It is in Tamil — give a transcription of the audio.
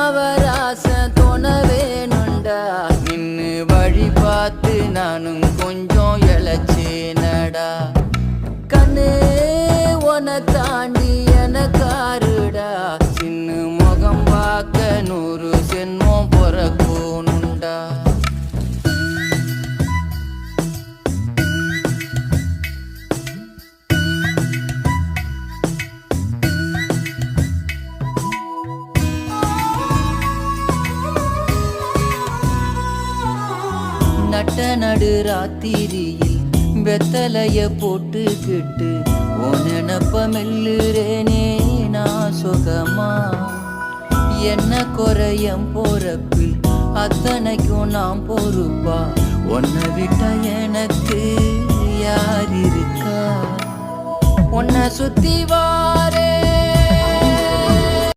அவராசம் தோண வேணுண்டா நின்னு வழி பார்த்து நானும் கொஞ்சம் இழைச்சேனடா கண்ணே உன தாண்டி எனக்காருடா சின்ன முகம் பார்க்க 100 சென்மம் பொறக்கணுண்டா நட்ட நடு ராத்திரியில் வெத்தலைய போட்டுக்கிட்டு உன் நினப்ப மெல்லுறேனே நான் சுகமா என்ன குறையம் போறப்பில் அத்தனைக்கும் நான் பொறுப்பா உன்னை விட்டா எனக்கு யார் இருக்கா உன்னை சுத்தி வா